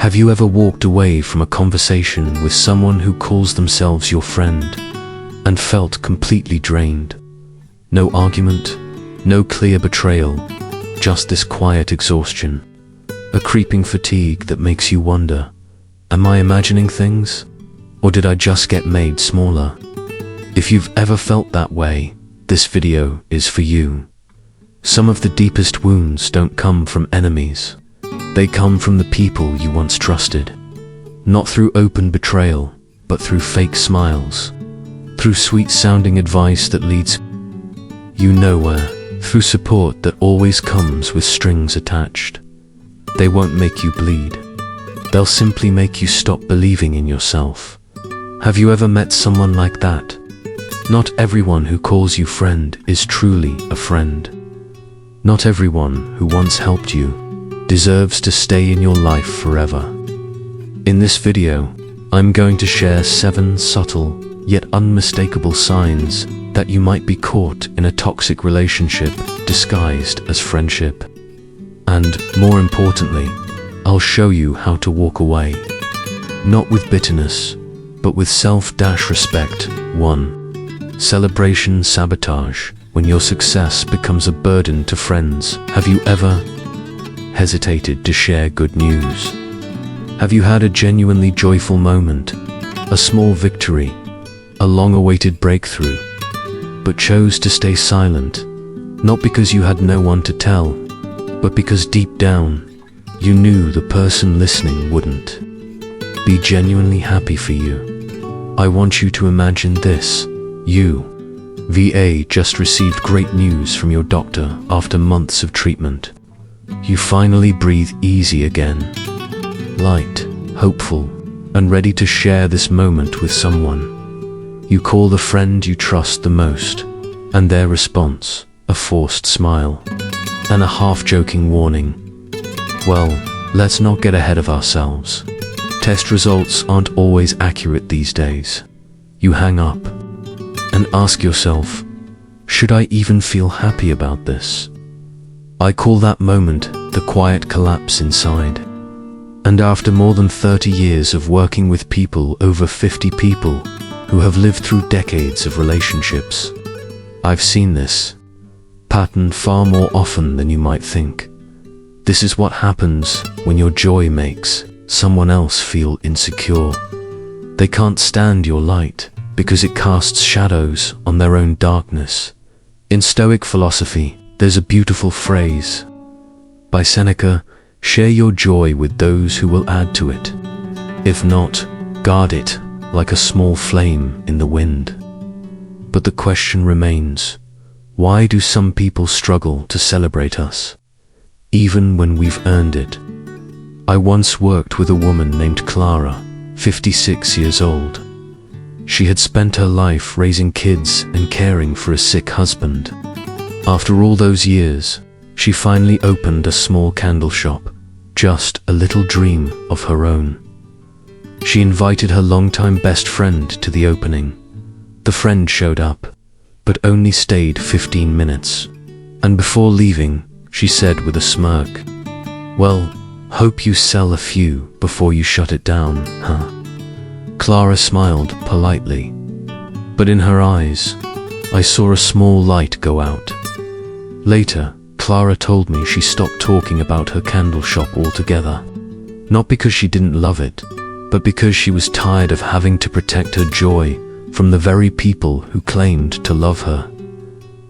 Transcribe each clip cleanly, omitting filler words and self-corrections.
Have you ever walked away from a conversation with someone who calls themselves your friend and felt completely drained? No argument, no clear betrayal, just this quiet exhaustion, a creeping fatigue that makes you wonder, am I imagining things? Or did I just get made smaller? If you've ever felt that way, this video is for you. Some of the deepest wounds don't come from enemies. They come from the people you once trusted. Not through open betrayal, but through fake smiles. Through sweet-sounding advice that leads you nowhere. Through support that always comes with strings attached. They won't make you bleed. They'll simply make you stop believing in yourself. Have you ever met someone like that? Not everyone who calls you friend is truly a friend. Not everyone who once helped you deserves to stay in your life forever. In this video, I'm going to share 7 subtle yet unmistakable signs that you might be caught in a toxic relationship disguised as friendship. And more importantly, I'll show you how to walk away. Not with bitterness, but with self-respect. 1. Celebration sabotage. When your success becomes a burden to friends, have you ever hesitated to share good news? Have you had a genuinely joyful moment, a small victory, a long-awaited breakthrough, but chose to stay silent, not because you had no one to tell, but because deep down, you knew the person listening wouldn't be genuinely happy for you? I want you to imagine this. You, VA, just received great news from your doctor after months of treatment. You finally breathe easy again, light, hopeful, and ready to share this moment with someone. You call the friend you trust the most, and their response, a forced smile, and a half-joking warning. Well, let's not get ahead of ourselves. Test results aren't always accurate these days. You hang up and ask yourself, should I even feel happy about this? I call that moment the quiet collapse inside. And after more than 30 years of working with people, over 50 people, who have lived through decades of relationships, I've seen this pattern far more often than you might think. This is what happens when your joy makes someone else feel insecure. They can't stand your light because it casts shadows on their own darkness. In Stoic philosophy, there's a beautiful phrase by Seneca: share your joy with those who will add to it. If not, guard it like a small flame in the wind. But the question remains, why do some people struggle to celebrate us, even when we've earned it? I once worked with a woman named Clara, 56 years old. She had spent her life raising kids and caring for a sick husband. After all those years, she finally opened a small candle shop, just a little dream of her own. She invited her longtime best friend to the opening. The friend showed up, but only stayed 15 minutes. And before leaving, she said with a smirk, "Well, hope you sell a few before you shut it down, huh?" Clara smiled politely, but in her eyes, I saw a small light go out. Later, Clara told me she stopped talking about her candle shop altogether. Not because she didn't love it, but because she was tired of having to protect her joy from the very people who claimed to love her.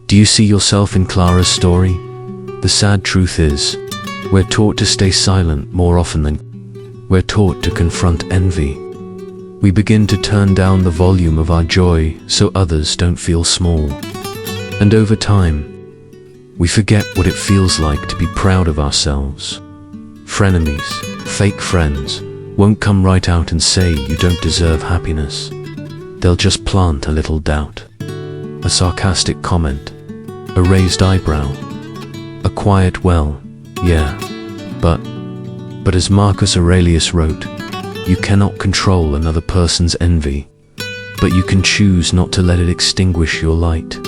Do you see yourself in Clara's story? The sad truth is, we're taught to stay silent more often than we're taught to confront envy. We begin to turn down the volume of our joy so others don't feel small. And over time, we forget what it feels like to be proud of ourselves. Frenemies, fake friends, won't come right out and say you don't deserve happiness. They'll just plant a little doubt, a sarcastic comment, a raised eyebrow, a quiet "well, yeah, but as Marcus Aurelius wrote, you cannot control another person's envy, but you can choose not to let it extinguish your light.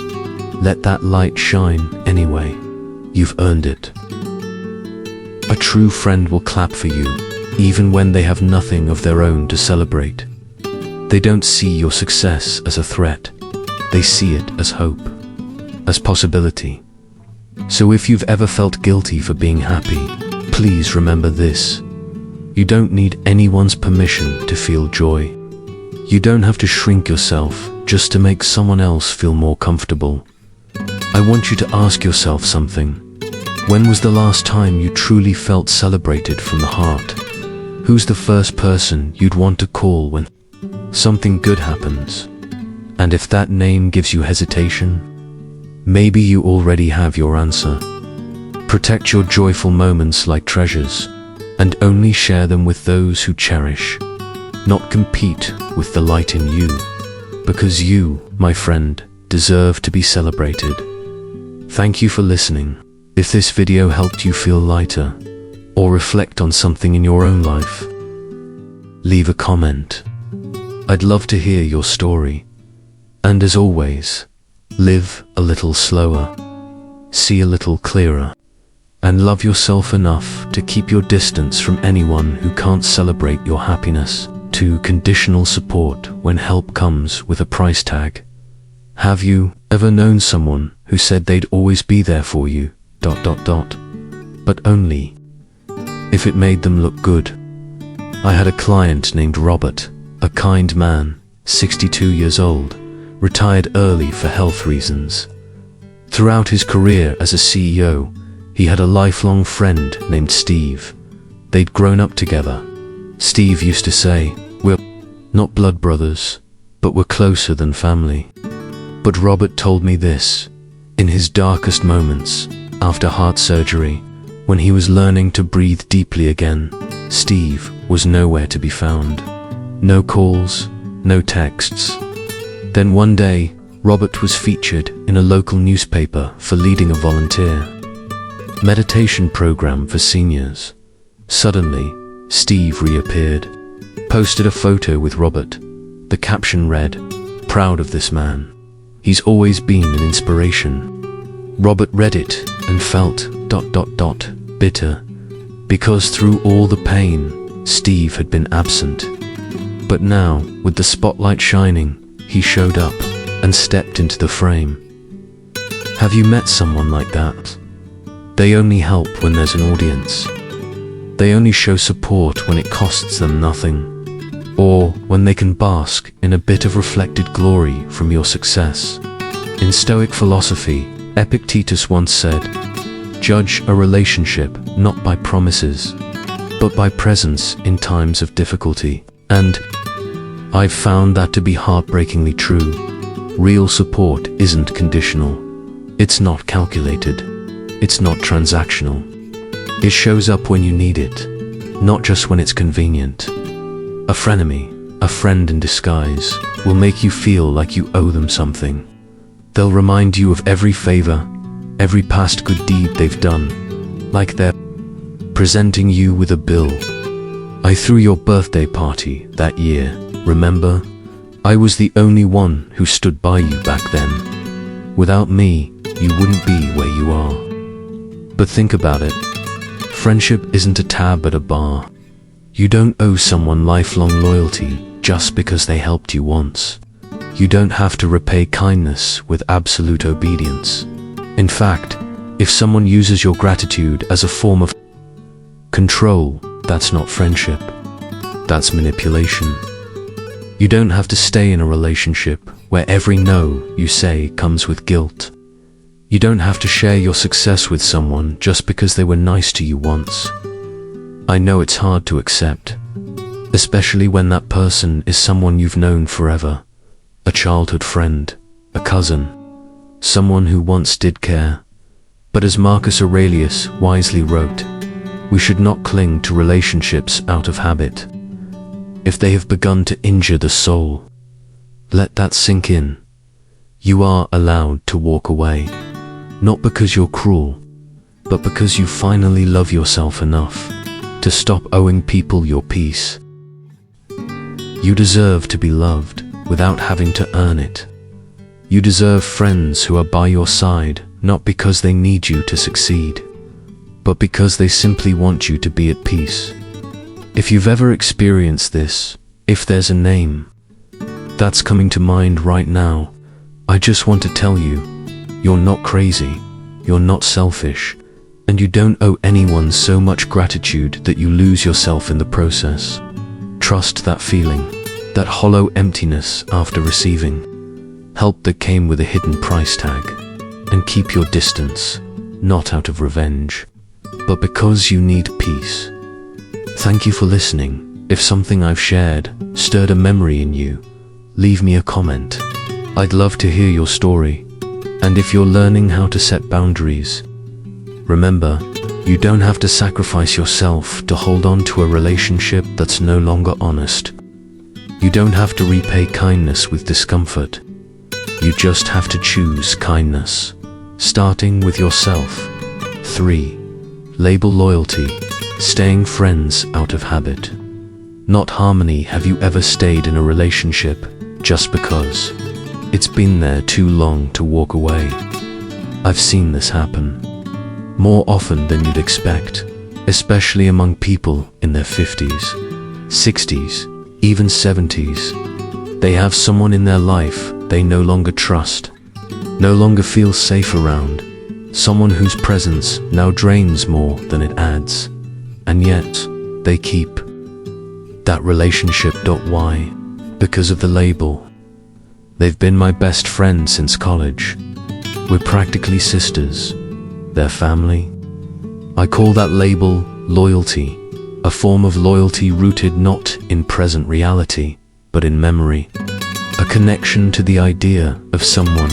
Let that light shine anyway. You've earned it. A true friend will clap for you, even when they have nothing of their own to celebrate. They don't see your success as a threat. They see it as hope, as possibility. So if you've ever felt guilty for being happy, please remember this. You don't need anyone's permission to feel joy. You don't have to shrink yourself just to make someone else feel more comfortable. I want you to ask yourself something. When was the last time you truly felt celebrated from the heart? Who's the first person you'd want to call when something good happens? And if that name gives you hesitation, maybe you already have your answer. Protect your joyful moments like treasures, and only share them with those who cherish. Not compete with the light in you, because you, my friend, deserve to be celebrated. Thank you for listening. If this video helped you feel lighter, or reflect on something in your own life, leave a comment. I'd love to hear your story. And as always, live a little slower, see a little clearer, and love yourself enough to keep your distance from anyone who can't celebrate your happiness. To conditional support when help comes with a price tag. Have you ever known someone who said they'd always be there for you, ... but only if it made them look good? I had a client named Robert, a kind man, 62 years old, retired early for health reasons. Throughout his career as a CEO, he had a lifelong friend named Steve. They'd grown up together. Steve used to say, "We're not blood brothers, but we're closer than family." But Robert told me this, in his darkest moments, after heart surgery, when he was learning to breathe deeply again, Steve was nowhere to be found. No calls, no texts. Then one day, Robert was featured in a local newspaper for leading a volunteer meditation program for seniors. Suddenly, Steve reappeared, posted a photo with Robert. The caption read, "Proud of this man. He's always been an inspiration." Robert read it and felt ... bitter, because through all the pain, Steve had been absent. But now, with the spotlight shining, he showed up and stepped into the frame. Have you met someone like that? They only help when there's an audience. They only show support when it costs them nothing, or when they can bask in a bit of reflected glory from your success. In Stoic philosophy, Epictetus once said, "Judge a relationship not by promises, but by presence in times of difficulty." And I've found that to be heartbreakingly true. Real support isn't conditional. It's not calculated. It's not transactional. It shows up when you need it, not just when it's convenient. A frenemy, a friend in disguise, will make you feel like you owe them something. They'll remind you of every favor, every past good deed they've done, like they're presenting you with a bill. I threw your birthday party that year, remember? I was the only one who stood by you back then. Without me, you wouldn't be where you are. But think about it. Friendship isn't a tab at a bar. You don't owe someone lifelong loyalty just because they helped you once. You don't have to repay kindness with absolute obedience. In fact, if someone uses your gratitude as a form of control, that's not friendship. That's manipulation. You don't have to stay in a relationship where every no you say comes with guilt. You don't have to share your success with someone just because they were nice to you once. I know it's hard to accept, especially when that person is someone you've known forever, a childhood friend, a cousin, someone who once did care. But as Marcus Aurelius wisely wrote, we should not cling to relationships out of habit. If they have begun to injure the soul, let that sink in. You are allowed to walk away. Not because you're cruel, but because you finally love yourself enough to stop owing people your peace. You deserve to be loved without having to earn it. You deserve friends who are by your side, not because they need you to succeed, but because they simply want you to be at peace. If you've ever experienced this, if there's a name that's coming to mind right now, I just want to tell you, you're not crazy, you're not selfish, and you don't owe anyone so much gratitude that you lose yourself in the process. Trust that feeling, that hollow emptiness after receiving help that came with a hidden price tag, and keep your distance, not out of revenge, but because you need peace. Thank you for listening. If something I've shared stirred a memory in you, leave me a comment. I'd love to hear your story. And if you're learning how to set boundaries, remember, you don't have to sacrifice yourself to hold on to a relationship that's no longer honest. You don't have to repay kindness with discomfort. You just have to choose kindness, starting with yourself. 3. Label loyalty, staying friends out of habit, not harmony. Have you ever stayed in a relationship just because it's been there too long to walk away? I've seen this happen more often than you'd expect, especially among people in their 50s, 60s, even 70s. They have someone in their life they no longer trust, no longer feel safe around, someone whose presence now drains more than it adds, and yet they keep that relationship. Why? Because of the label. They've been my best friend since college. We're practically sisters. Their family. I call that label loyalty, a form of loyalty rooted not in present reality, but in memory. A connection to the idea of someone,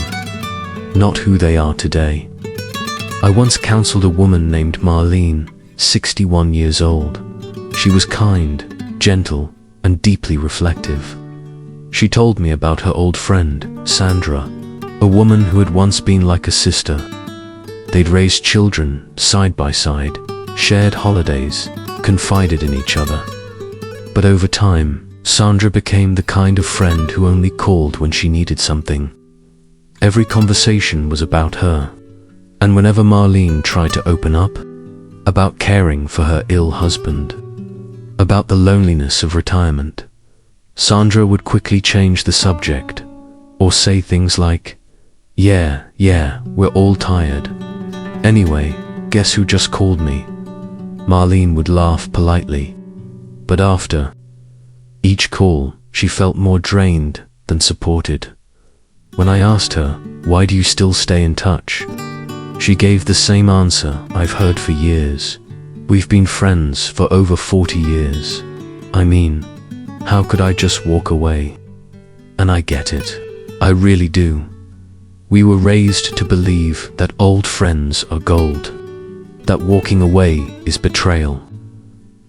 not who they are today. I once counseled a woman named Marlene, 61 years old. She was kind, gentle, and deeply reflective. She told me about her old friend, Sandra, a woman who had once been like a sister. They'd raised children side by side, shared holidays, confided in each other. But over time, Sandra became the kind of friend who only called when she needed something. Every conversation was about her, and whenever Marlene tried to open up, about caring for her ill husband, about the loneliness of retirement, Sandra would quickly change the subject, or say things like, yeah, we're all tired. Anyway, guess who just called me? Marlene would laugh politely, but after each call, she felt more drained than supported. When I asked her, why do you still stay in touch? She gave the same answer I've heard for years. We've been friends for over 40 years. I mean, how could I just walk away? And I get it. I really do. We were raised to believe that old friends are gold, that walking away is betrayal,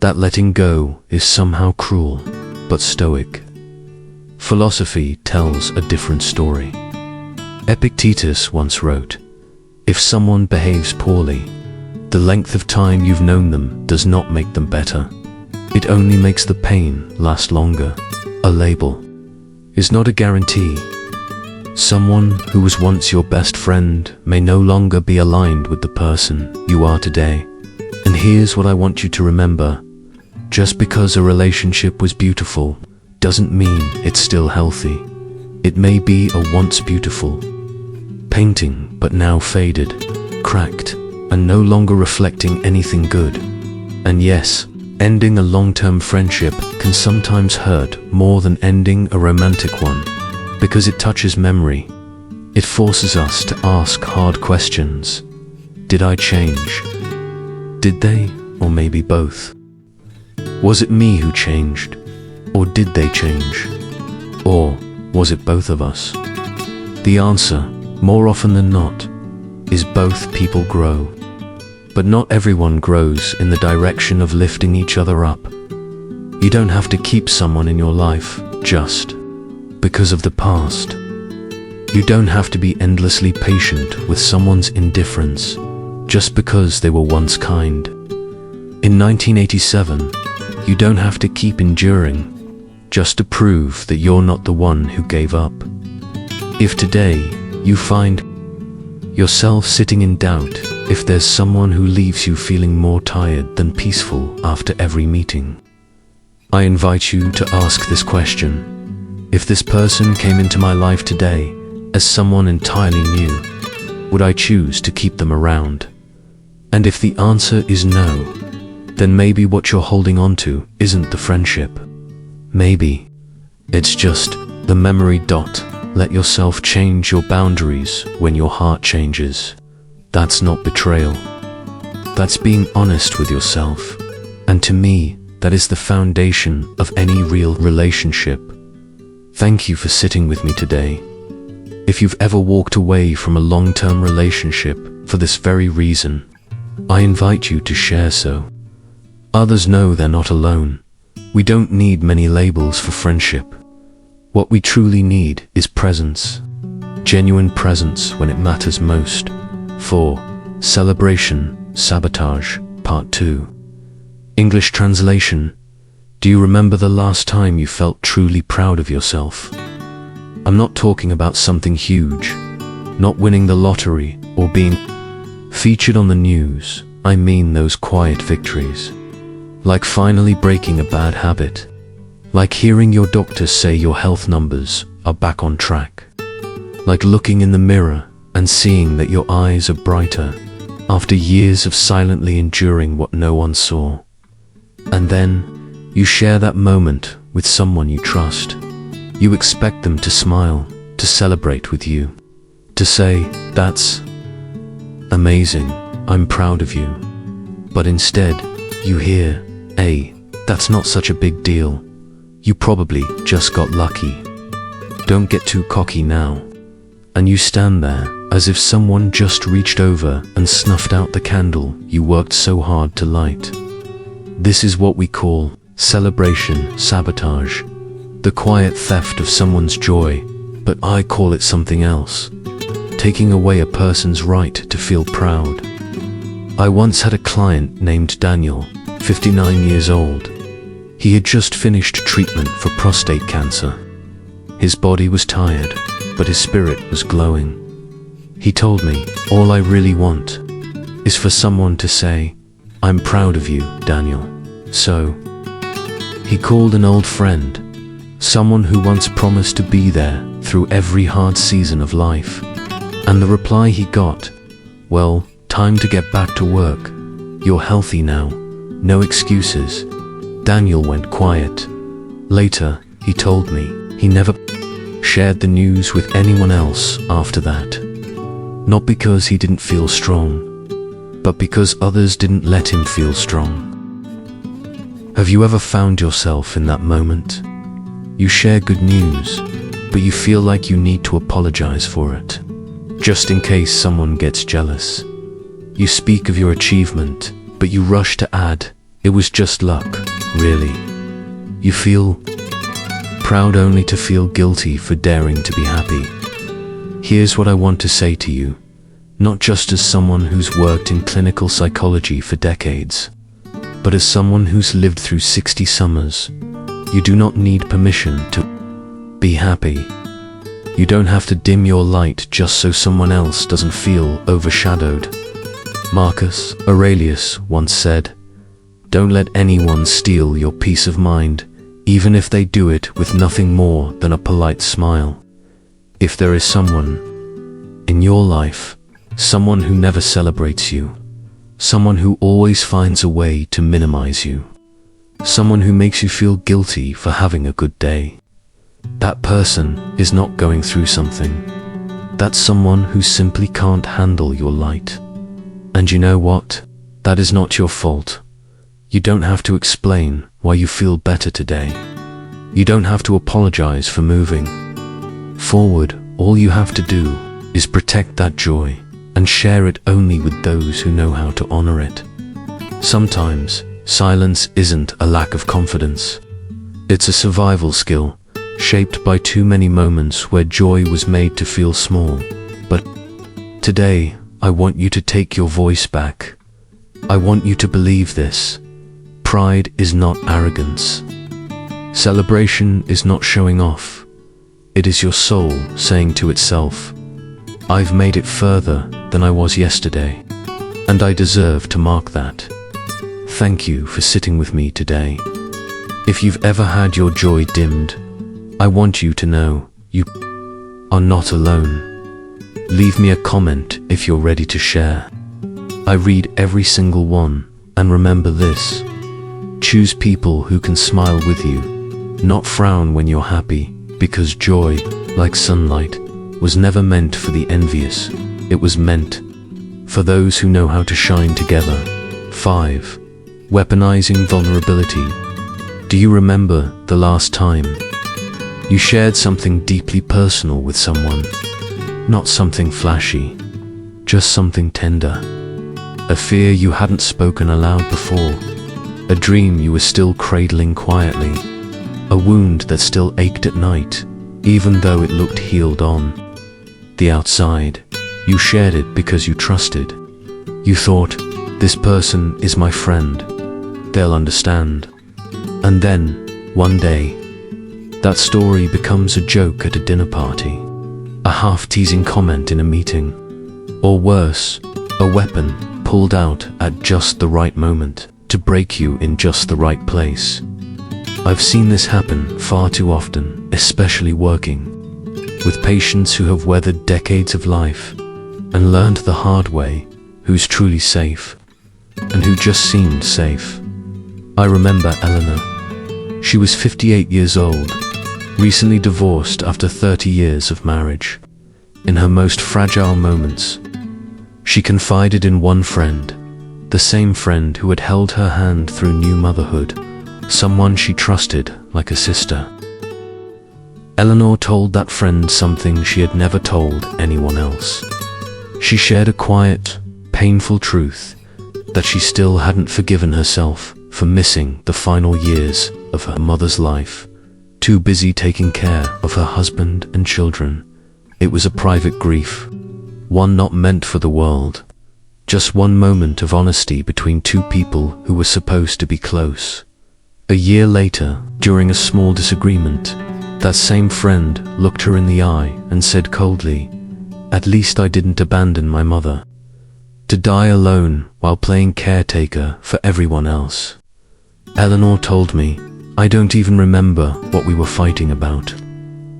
that letting go is somehow cruel, but Stoic philosophy tells a different story. Epictetus once wrote, if someone behaves poorly, the length of time you've known them does not make them better. It only makes the pain last longer. A label is not a guarantee. Someone who was once your best friend may no longer be aligned with the person you are today. And here's what I want you to remember. Just because a relationship was beautiful doesn't mean it's still healthy. It may be a once beautiful painting, but now faded, cracked, and no longer reflecting anything good. And yes, ending a long-term friendship can sometimes hurt more than ending a romantic one, because it touches memory. It forces us to ask hard questions. Did I change? Did they? Or maybe both? Was it me who changed? Or did they change? Or was it both of us? The answer, more often than not, is both. People grow. But not everyone grows in the direction of lifting each other up. You don't have to keep someone in your life just because of the past. You don't have to be endlessly patient with someone's indifference just because they were once kind. In 1987, you don't have to keep enduring just to prove that you're not the one who gave up. If today you find yourself sitting in doubt if there's someone who leaves you feeling more tired than peaceful after every meeting, I invite you to ask this question. If this person came into my life today as someone entirely new, would I choose to keep them around? And if the answer is no, then maybe what you're holding on to isn't the friendship. Maybe it's just the memory. Let yourself change your boundaries when your heart changes. That's not betrayal. That's being honest with yourself. And to me, that is the foundation of any real relationship. Thank you for sitting with me today. If you've ever walked away from a long-term relationship for this very reason, I invite you to share so. Others know they're not alone. We don't need many labels for friendship. What we truly need is presence. Genuine presence when it matters most. 4. Celebration, Sabotage, Part 2. English translation. Do you remember the last time you felt truly proud of yourself? I'm not talking about something huge, not winning the lottery or being featured on the news. I mean those quiet victories. Like finally breaking a bad habit. Like hearing your doctor say your health numbers are back on track. Like looking in the mirror and seeing that your eyes are brighter after years of silently enduring what no one saw. And then you share that moment with someone you trust. You expect them to smile, to celebrate with you, to say, "That's amazing, I'm proud of you." But instead, you hear, "Hey, that's not such a big deal. You probably just got lucky. Don't get too cocky now." And you stand there as if someone just reached over and snuffed out the candle you worked so hard to light. This is what we call celebration, sabotage, the quiet theft of someone's joy, but I call it something else. Taking away a person's right to feel proud. I once had a client named Daniel, 59 years old. He had just finished treatment for prostate cancer. His body was tired, but his spirit was glowing. He told me, "All I really want is for someone to say, 'I'm proud of you, Daniel.'" So he called an old friend, someone who once promised to be there through every hard season of life. And the reply he got, "Well, time to get back to work. You're healthy now. No excuses." Daniel went quiet. Later, he told me he never shared the news with anyone else after that. Not because he didn't feel strong, but because others didn't let him feel strong. Have you ever found yourself in that moment? You share good news, but you feel like you need to apologize for it, just in case someone gets jealous. You speak of your achievement, but you rush to add, "It was just luck, really." You feel proud only to feel guilty for daring to be happy. Here's what I want to say to you, not just as someone who's worked in clinical psychology for decades, but as someone who's lived through 60 summers. You do not need permission to be happy. You don't have to dim your light just so someone else doesn't feel overshadowed. Marcus Aurelius once said, "Don't let anyone steal your peace of mind, even if they do it with nothing more than a polite smile." If there is someone in your life, someone who never celebrates you, someone who always finds a way to minimize you, someone who makes you feel guilty for having a good day, that person is not going through something. That's someone who simply can't handle your light. And you know what? That is not your fault. You don't have to explain why you feel better today. You don't have to apologize for moving forward. All you have to do is protect that joy and share it only with those who know how to honor it. Sometimes, silence isn't a lack of confidence. It's a survival skill, shaped by too many moments where joy was made to feel small. But today, I want you to take your voice back. I want you to believe this. Pride is not arrogance. Celebration is not showing off. It is your soul saying to itself, "I've made it further than I was yesterday, and I deserve to mark that." Thank you for sitting with me today. If you've ever had your joy dimmed, I want you to know you are not alone. Leave me a comment if you're ready to share. I read every single one, and remember this: choose people who can smile with you, not frown when you're happy, because joy, like sunlight, was never meant for the envious. It was meant for those who know how to shine together. 5. Weaponizing vulnerability. Do you remember the last time you shared something deeply personal with someone? Not something flashy, just something tender. A fear you hadn't spoken aloud before. A dream you were still cradling quietly. A wound that still ached at night, even though it looked healed on the outside. You shared it because you trusted. You thought, this person is my friend. They'll understand. And then, one day, that story becomes a joke at a dinner party, a half-teasing comment in a meeting, or worse, a weapon pulled out at just the right moment to break you in just the right place. I've seen this happen far too often, especially working with patients who have weathered decades of life and learned the hard way who's truly safe and who just seemed safe. I remember Eleanor. She was 58 years old, recently divorced after 30 years of marriage. In her most fragile moments, she confided in one friend, the same friend who had held her hand through new motherhood, someone she trusted like a sister. Eleanor told that friend something she had never told anyone else. She shared a quiet, painful truth that she still hadn't forgiven herself for missing the final years of her mother's life, too busy taking care of her husband and children. It was a private grief, one not meant for the world, just one moment of honesty between two people who were supposed to be close. A year later, during a small disagreement, that same friend looked her in the eye and said coldly, "At least I didn't abandon my mother to die alone while playing caretaker for everyone else." Eleanor told me, "I don't even remember what we were fighting about.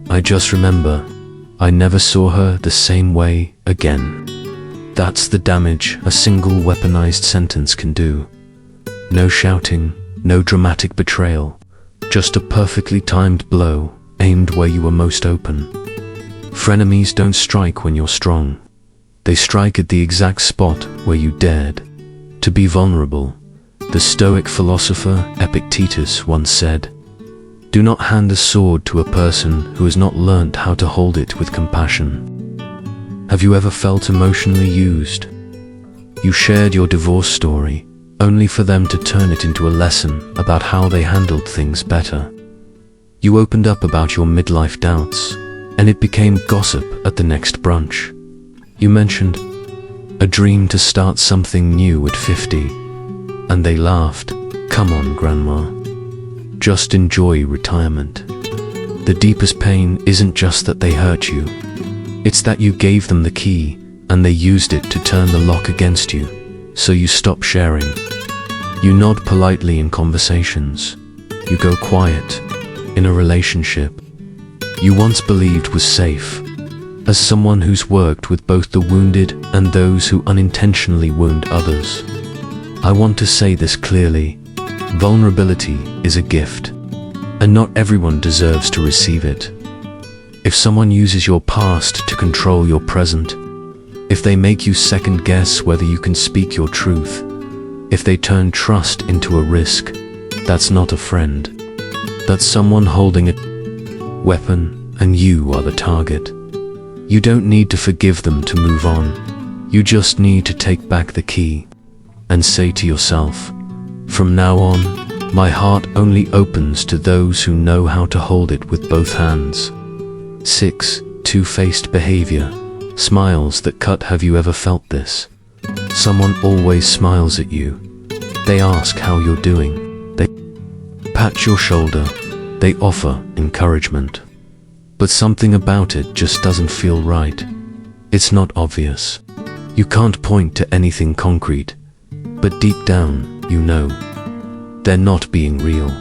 I just remember I never saw her the same way again." That's the damage a single weaponized sentence can do. No shouting, no dramatic betrayal, just a perfectly timed blow aimed where you were most open. Frenemies don't strike when you're strong. They strike at the exact spot where you dared to be vulnerable. The Stoic philosopher Epictetus once said, "Do not hand a sword to a person who has not learnt how to hold it with compassion." Have you ever felt emotionally used? You shared your divorce story, only for them to turn it into a lesson about how they handled things better. You opened up about your midlife doubts, and it became gossip at the next brunch. You mentioned a dream to start something new at 50, and they laughed. "Come on, Grandma. Just enjoy retirement." The deepest pain isn't just that they hurt you. It's that you gave them the key, and they used it to turn the lock against you, so you stop sharing. You nod politely in conversations. You go quiet in a relationship you once believed was safe. As someone who's worked with both the wounded and those who unintentionally wound others, I want to say this clearly: vulnerability is a gift, and not everyone deserves to receive it. If someone uses your past to control your present, if they make you second guess whether you can speak your truth, if they turn trust into a risk, that's not a friend. That's someone holding a weapon, and you are the target. You don't need to forgive them to move on. You just need to take back the key and say to yourself, "From now on, my heart only opens to those who know how to hold it with both hands." 6. Two-faced behavior. Smiles that cut. Have you ever felt this? Someone always smiles at you. They ask how you're doing. They pat your shoulder. They offer encouragement. But something about it just doesn't feel right. It's not obvious. You can't point to anything concrete, but deep down, you know they're not being real.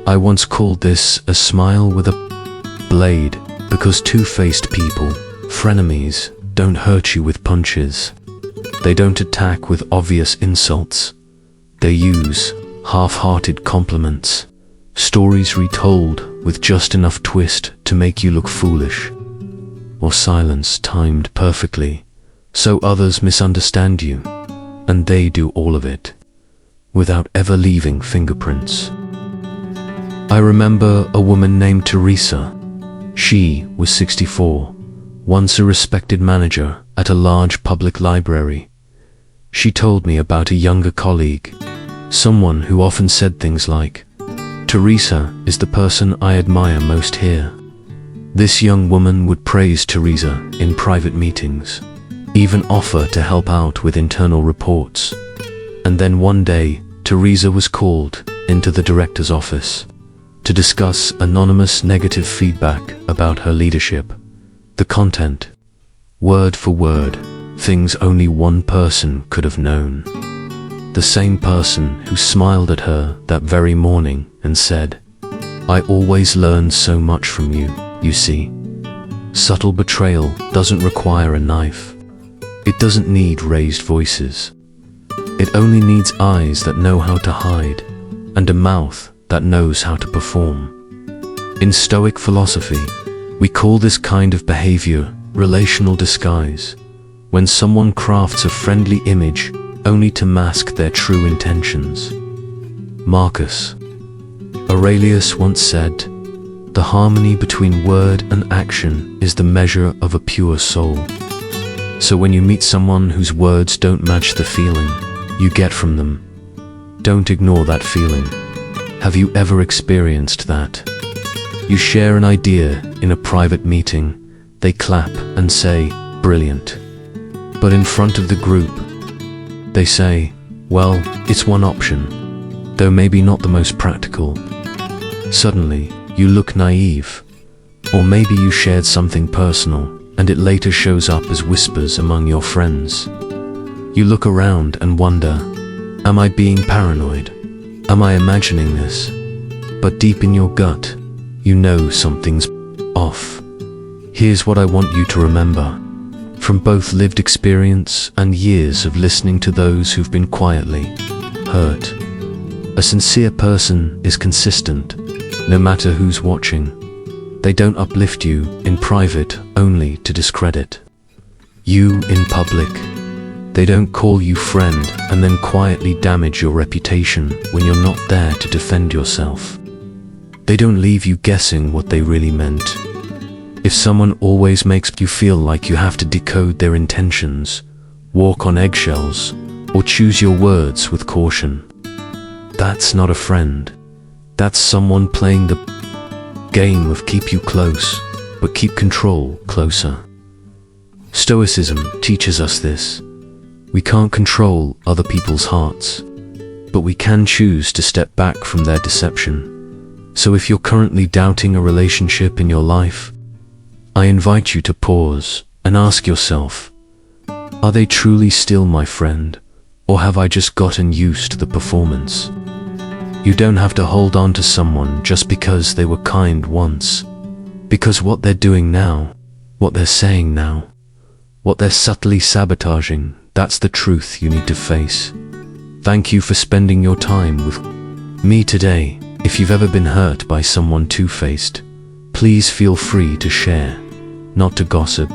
I once called this a smile with a blade, because two-faced people, frenemies, don't hurt you with punches. They don't attack with obvious insults. They use half-hearted compliments, stories retold with just enough twist to make you look foolish, or silence timed perfectly so others misunderstand you, and they do all of it without ever leaving fingerprints. I remember a woman named Teresa. She was 64, once a respected manager at a large public library. She told me about a younger colleague, someone who often said things like, "Teresa is the person I admire most here." This young woman would praise Teresa in private meetings, even offer to help out with internal reports. And then one day, Teresa was called into the director's office to discuss anonymous negative feedback about her leadership. The content, word for word, things only one person could have known. The same person who smiled at her that very morning and said, "I always learn so much from you, you see." Subtle betrayal doesn't require a knife. It doesn't need raised voices. It only needs eyes that know how to hide, and a mouth that knows how to perform. In Stoic philosophy, we call this kind of behavior relational disguise, when someone crafts a friendly image only to mask their true intentions. Marcus Aurelius once said, "The harmony between word and action is the measure of a pure soul." So when you meet someone whose words don't match the feeling you get from them, don't ignore that feeling. Have you ever experienced that? You share an idea in a private meeting, they clap and say, "Brilliant." But in front of the group, they say, "Well, it's one option, though maybe not the most practical." Suddenly, you look naive. Or maybe you shared something personal, and it later shows up as whispers among your friends. You look around and wonder, am I being paranoid? Am I imagining this? But deep in your gut, you know something's off. Here's what I want you to remember, from both lived experience and years of listening to those who've been quietly hurt. A sincere person is consistent, no matter who's watching. They don't uplift you in private only to discredit you in public. They don't call you friend and then quietly damage your reputation when you're not there to defend yourself. They don't leave you guessing what they really meant. If someone always makes you feel like you have to decode their intentions, walk on eggshells, or choose your words with caution, that's not a friend. That's someone playing the game of keep you close, but keep control closer. Stoicism teaches us this. We can't control other people's hearts, but we can choose to step back from their deception. So if you're currently doubting a relationship in your life, I invite you to pause and ask yourself, are they truly still my friend, or have I just gotten used to the performance? You don't have to hold on to someone just because they were kind once, because what they're doing now, what they're saying now, what they're subtly sabotaging, that's the truth you need to face. Thank you for spending your time with me today. If you've ever been hurt by someone two-faced, please feel free to share, not to gossip,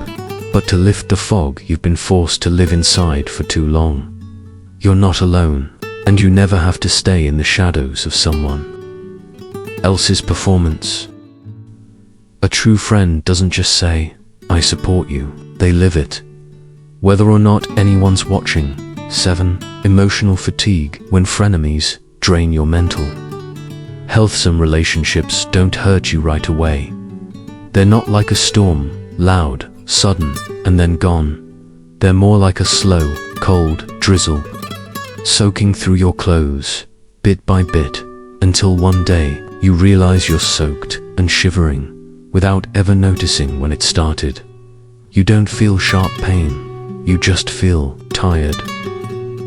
but to lift the fog you've been forced to live inside for too long. You're not alone, and you never have to stay in the shadows of someone else's performance. A true friend doesn't just say, "I support you," they live it. Whether or not anyone's watching. 7. Emotional fatigue when frenemies drain your mental. Healthsome relationships don't hurt you right away. They're not like a storm, loud, sudden, and then gone. They're more like a slow, cold drizzle, soaking through your clothes, bit by bit, until one day you realize you're soaked and shivering, without ever noticing when it started. You don't feel sharp pain, you just feel tired.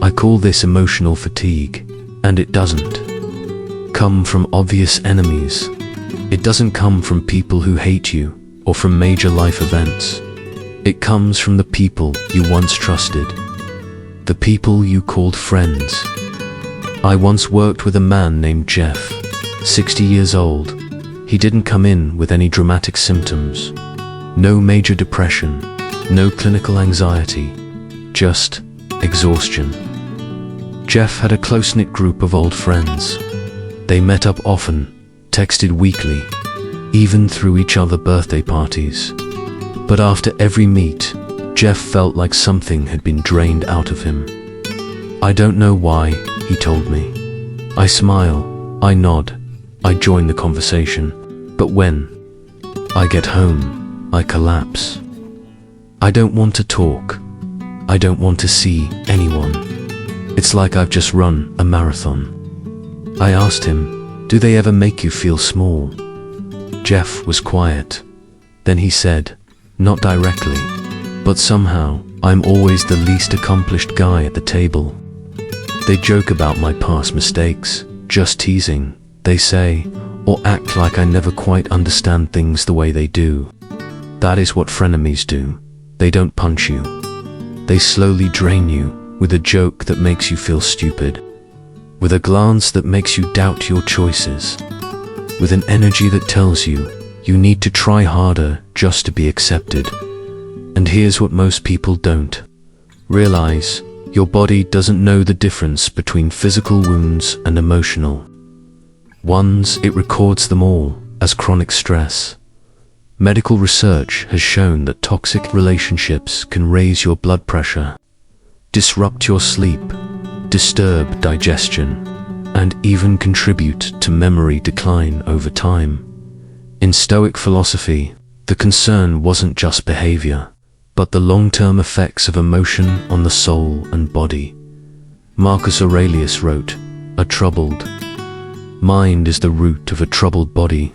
I call this emotional fatigue, and it doesn't come from obvious enemies. It doesn't come from people who hate you or from major life events. It comes from the people you once trusted, the people you called friends. I once worked with a man named Jeff, 60 years old. He didn't come in with any dramatic symptoms. No major depression, no clinical anxiety, just exhaustion. Jeff had a close-knit group of old friends. They met up often, texted weekly, even threw each other birthday parties. But after every meet, Jeff felt like something had been drained out of him. I don't know why, he told me. I smile, I nod, I join the conversation, but when I get home, I collapse. I don't want to talk. I don't want to see anyone. It's like I've just run a marathon. I asked him, do they ever make you feel small? Jeff was quiet. Then he said, not directly, but somehow I'm always the least accomplished guy at the table. They joke about my past mistakes, just teasing, they say, or act like I never quite understand things the way they do. That is what frenemies do. They don't punch you. They slowly drain you with a joke that makes you feel stupid, with a glance that makes you doubt your choices, with an energy that tells you you need to try harder just to be accepted. And here's what most people don't realize. Your body doesn't know the difference between physical wounds and emotional ones. It records them all as chronic stress. Medical research has shown that toxic relationships can raise your blood pressure, disrupt your sleep, disturb digestion, and even contribute to memory decline over time. In Stoic philosophy, the concern wasn't just behavior, but the long-term effects of emotion on the soul and body. Marcus Aurelius wrote, "A troubled mind is the root of a troubled body."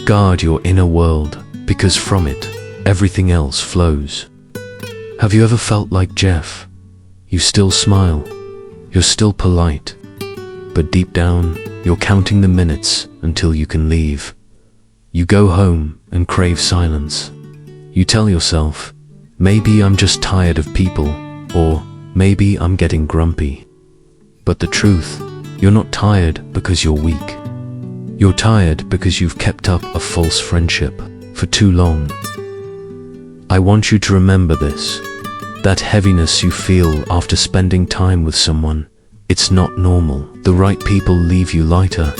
Guard your inner world, because from it, everything else flows. Have you ever felt like Jeff? You still smile, you're still polite, but deep down, you're counting the minutes until you can leave. You go home and crave silence. You tell yourself, maybe I'm just tired of people, or maybe I'm getting grumpy. But the truth, you're not tired because you're weak. You're tired because you've kept up a false friendship for too long. I want you to remember this. That heaviness you feel after spending time with someone, it's not normal. The right people leave you lighter.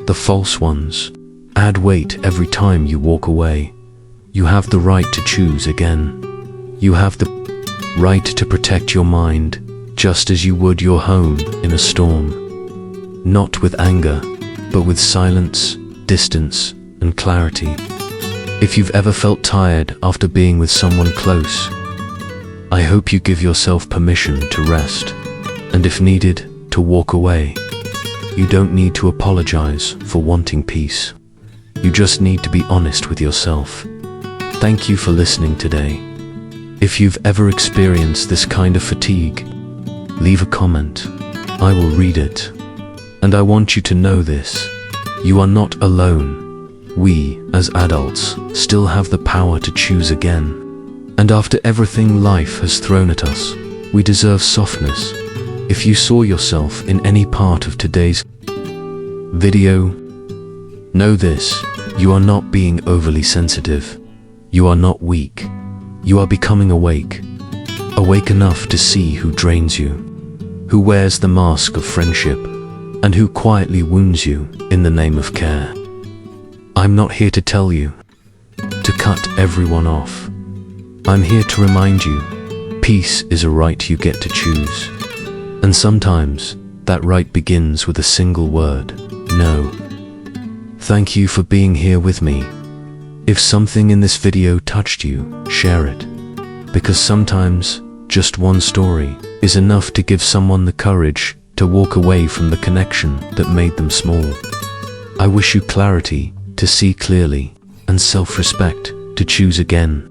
The false ones add weight every time you walk away. You have the right to choose again. You have the right to protect your mind, just as you would your home in a storm. Not with anger, but with silence, distance, and clarity. If you've ever felt tired after being with someone close, I hope you give yourself permission to rest, and if needed, to walk away. You don't need to apologize for wanting peace. You just need to be honest with yourself. Thank you for listening today. If you've ever experienced this kind of fatigue, leave a comment. I will read it. And I want you to know this. You are not alone. We, as adults, still have the power to choose again. And after everything life has thrown at us, we deserve softness. If you saw yourself in any part of today's video, know this. You are not being overly sensitive. You are not weak. You are becoming awake. Awake enough to see who drains you, who wears the mask of friendship, and who quietly wounds you in the name of care. I'm not here to tell you to cut everyone off. I'm here to remind you, peace is a right you get to choose. And sometimes, that right begins with a single word, no. Thank you for being here with me. If something in this video touched you, share it. Because sometimes, just one story is enough to give someone the courage to walk away from the connection that made them small. I wish you clarity to see clearly and self-respect to choose again.